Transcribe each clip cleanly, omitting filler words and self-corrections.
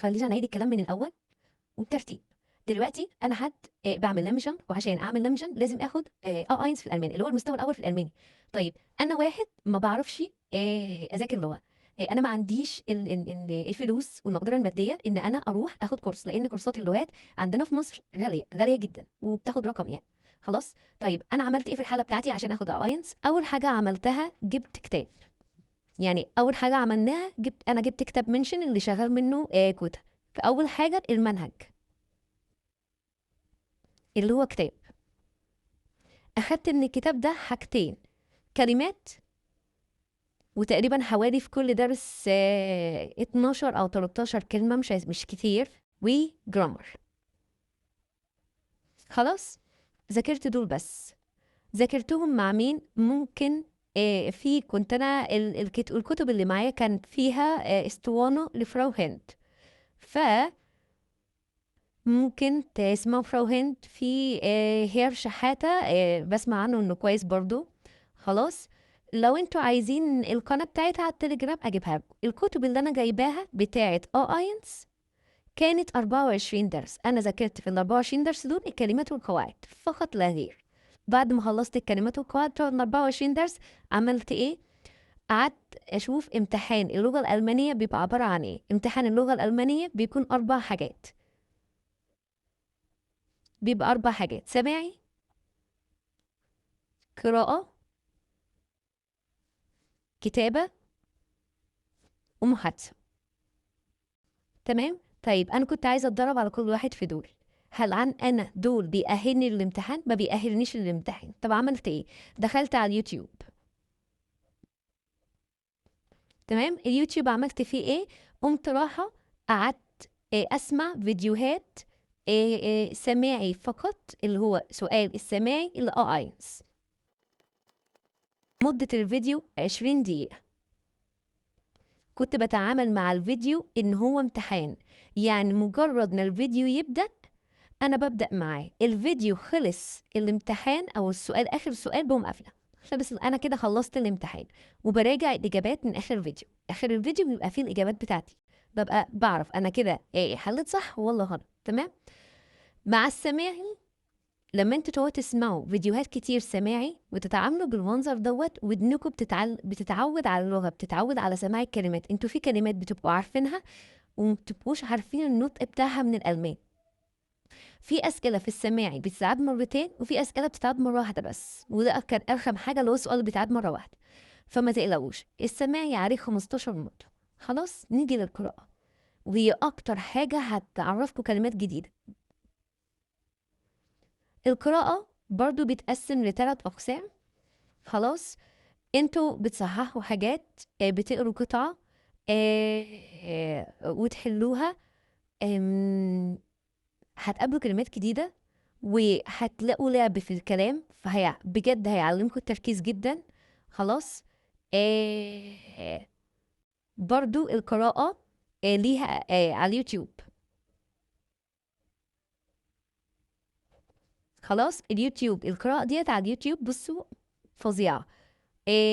خلينا نعيد الكلام من الأول وبترتيب. دلوقتي أنا حد باعمل لامجن، وعشان أعمل لامجن لازم آخد A1 في الألماني اللي هو المستوى الأول في الألماني. طيب أنا واحد ما باعرفش أذاكر لغة، أنا ما عنديش الفلوس والمقدرة المادية إن أنا أروح آخد كورس، لأن كورسات اللغات عندنا في مصر غالية غالية جدا وبتاخد رقم يعني. خلاص، طيب أنا عملت إيه في الحالة بتاعتي عشان آخد A1؟ أول حاجة عملتها جبت كتاب. يعني أول حاجة عملناها جبت كتاب منشن اللي شغال منه كوتا. فأول حاجة المنهج اللي هو كتاب، أخدت من الكتاب ده حاجتين: كلمات، وتقريبا حوالي في كل درس 12 أو 13 كلمة، مش كتير، وجرامر. خلاص، ذاكرت دول بس. ذاكرتهم مع مين؟ ممكن كنت أنا الكتب اللي معايا كانت فيها اسطوانة لفراو هند، ف ممكن تسمعوا فراو هند في هير شحاتة، بسمع عنه انه كويس برضو. خلاص، لو انتوا عايزين القناة بتاعتها على التليجرام اجيبها لكم. الكتب اللي انا جايباها بتاعت اينس كانت 24 درس، انا ذاكرت في ال 24 درس دول الكلمات والقواعد فقط لا غير. بعد ما خلصت الكلمات والقواعد بتوع ال 24 درس عملت ايه؟ قعدت اشوف امتحان اللغة الألمانية بيبقى عبارة عن ايه. امتحان اللغة الألمانية بيكون 4 حاجات، بيبقى 4 حاجات: سماعي، قراءة، كتابة، ومحادثة. تمام؟ طيب أنا كنت عايزة أتدرب على كل واحد في دول. هل أنا دول بيأهلني للامتحان؟ ما بيأهلنيش للامتحان. طب عملت إيه؟ دخلت على اليوتيوب. تمام؟ اليوتيوب عملت فيه إيه؟ قمت راحة قعدت أسمع فيديوهات سماعي فقط، اللي هو سؤال السماعي اللي اينس. مدة الفيديو 20 دقيقة. كنت بتعامل مع الفيديو إن هو امتحان، يعني مجرد ما الفيديو يبدأ أنا ببدأ معاه، الفيديو خلص الامتحان أو السؤال آخر سؤال بقوم قافلة. بس أنا كده خلصت الامتحان، وبراجع الإجابات من آخر الفيديو. آخر الفيديو بيبقى فيه الإجابات بتاعتي، ببقى بعرف أنا كده حلت صح ولا غلط. تمام؟ مع السماعي، لما انتوا تقعدوا تسمعوا فيديوهات كتير سماعي وتتعاملوا بالمنظر دوت، ودنكم بتتعود على اللغة، بتتعود على سماع الكلمات. انتوا في كلمات بتبقوا عارفينها ومبتبقوش عارفين النطق بتاعها من الألمان. في أسئلة في السماعي بتتعاد مرتين، وفي أسئلة بتتعاد مرة واحدة بس، وده كان أرخم حاجة اللي هو السؤال بيتعاد مرة واحدة. فما تقلقوش، السماعي عليه 15 نقطة. خلاص، نيجي للقراءة، وهي أكتر حاجة هتعرفكم كلمات جديدة. القراءة برضو بتقسم ل3 أقسام. خلاص، انتوا بتصححوا حاجات، بتقروا قطعة وتحلوها. هتقابلوا كلمات جديدة، وهتلاقوا لعب في الكلام، فهي بجد هيعلمكم التركيز جدا. خلاص، برضو القراءة ليها على اليوتيوب. خلاص، اليوتيوب القراءة ديت على اليوتيوب، بصوا فظيعة.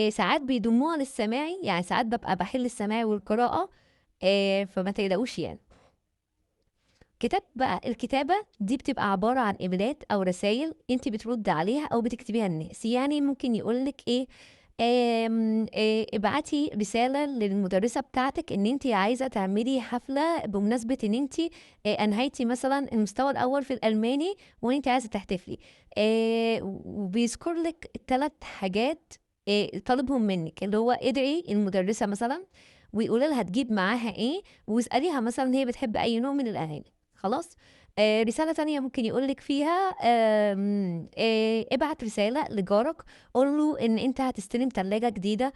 ساعات بيضموها للسماعي، يعني ساعات ببقى بحل السماعي والقراءة، فما تقلقوش يعني. بقى الكتابة دي بتبقى عبارة عن إيميلات أو رسائل أنت بترد عليها أو بتكتبيها للناس. يعني ممكن يقولك إيه، ابعتي رسالة للمدرسة بتاعتك إن أنت عايزة تعملي حفلة بمناسبة إن أنت أنهيتي مثلا المستوى الأول في الألماني وإن أنت عايزة تحتفلي، وبيذكر لك 3 حاجات طالبهم منك، اللي هو ادعي المدرسة مثلا، ويقول لها تجيب معاها ايه، واسأليها مثلا هي بتحب اي نوع من الاغاني. خلاص، رسالة تانية ممكن يقولك فيها ابعت رسالة لجارك، قول له ان انت هتستلم تلاجة جديدة،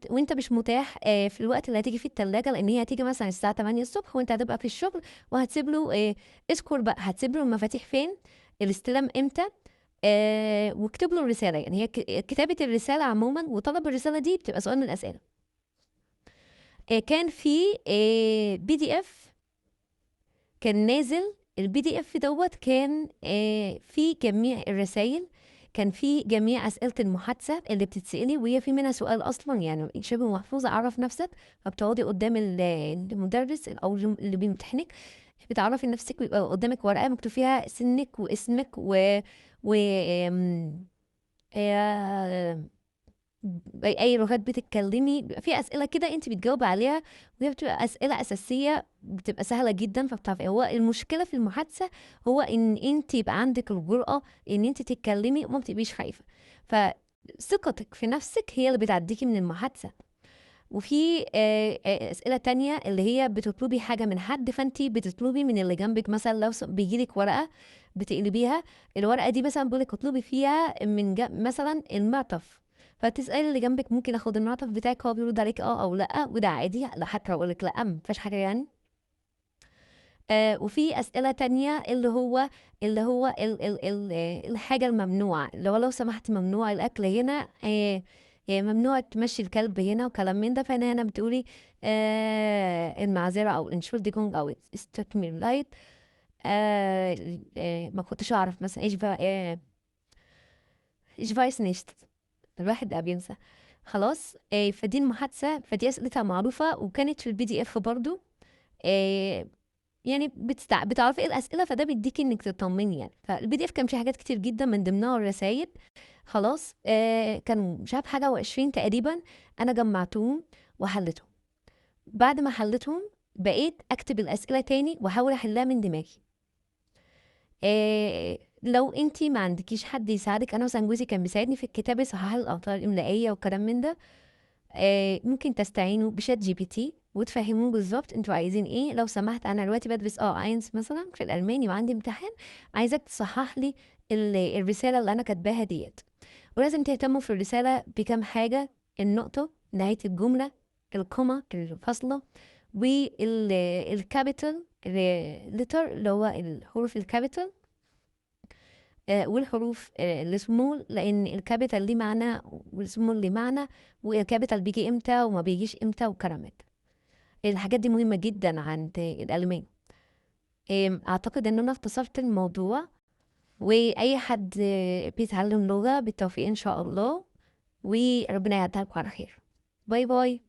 وانت مش متاح في الوقت اللي هتيجي فيه التلاجة، لان هي هتيجي مثلا الساعة 8 الصبح وانت هتبقى في الشغل، وهتسيب له اذكر بقى هتسيب له المفاتيح فين، الاستلام امتى، واكتب له الرسالة. يعني هي كتابة الرسالة عموما وطلب الرسالة دي بتبقى سؤال من الأسئلة. كان في PDF كان نازل. الPDF دوت كان في جميع الرسائل كان في جميع أسئلة المحادثة اللي بتتسألي، وهي في منها سؤال أصلا يعني شبه محفوظ، أعرف نفسك. فبتقعدي قدام المدرس أو اللي بيمتحنك، بتعرفي نفسك، ويبقى قدامك ورقة مكتوب فيها سنك واسمك و آه، أي لغات بتتكلمي. بيبقى في أسئلة كده أنت بتجاوبي عليها، وهي بتبقى أسئلة أساسية، بتبقى سهلة جدا. فبتعرفي هو المشكلة في المحادثة هو إن أنت يبقى عندك الجرأة إن أنت تتكلمي وما بتبقيش خايفة. فثقتك في نفسك هي اللي بتعديكي من المحادثة. وفي أسئلة تانية اللي هي بتطلبي حاجة من حد، فأنت بتطلبي من اللي جنبك. مثلا لو بيجيلك ورقة بتقلبيها، الورقة دي مثلا بيقولك اطلبي فيها من مثلا المعطف، فتسألي اللي جنبك ممكن اخد المعطف بتاعك، هو بيرد عليك اه او لا، وده عادي. لا حتى لو قولك لا مفيش حاجة يعني. وفي أسئلة تانية اللي هو الحاجة الممنوعة، اللي هو لو سمحت ممنوع الأكل هنا، ممنوع تمشي الكلب هنا وكلام من ده. فأنا هنا بتقولي المعذرة أو Entschuldigung أو es tut mir leid. ما كنتش أعرف مثلا ich weiß nicht. الواحد بقى بينسى خلاص. فدي المحادثة، فدي أسئلتها معروفة، وكانت في الPDF برضو. آه، يعني بتعرفي ايه الاسئله، فده بيديكي انك تطمني يعني. فالPDF كان فيه حاجات كتير جدا، من ضمنها الرسائل. خلاص كانوا مش عارف حاجه و20 تقريبا. انا جمعتهم وحلتهم. بعد ما حلتهم بقيت اكتب الاسئله تاني واحاول احلها من دماغي. لو انتي ما عندكيش حد يساعدك، انا مثلا جوزي كان بيساعدني في الكتابه، صحح الاخطاء الاملائيه والكلام من ده. ممكن تستعينوا بChatGPT وتفهموه بالظبط انتوا عايزين ايه. لو سمحت انا دلوقتي بدرس اينس مثلا في الالماني وعندي امتحان، عايزك تصحح لي الرساله اللي انا كاتباها ديت. ولازم تهتموا في الرساله بكام حاجه: النقطه، نهايه الجمله، الكوما الفاصله، والكابيتال لتر اللي هو الحروف الكابيتال، والحروف السمول، لان الكابيتال ليه معنى والسمول ليه معنى، والكابيتال بيجي امتى وما بيجيش امتى وكرامات. الحاجات دي مهمة جدا عند الألمان. اعتقد ان انا اختصرت الموضوع، واي حد بيتعلم لغة بالتوفيق ان شاء الله، وربنا يعدها لكم على خير. باي باي.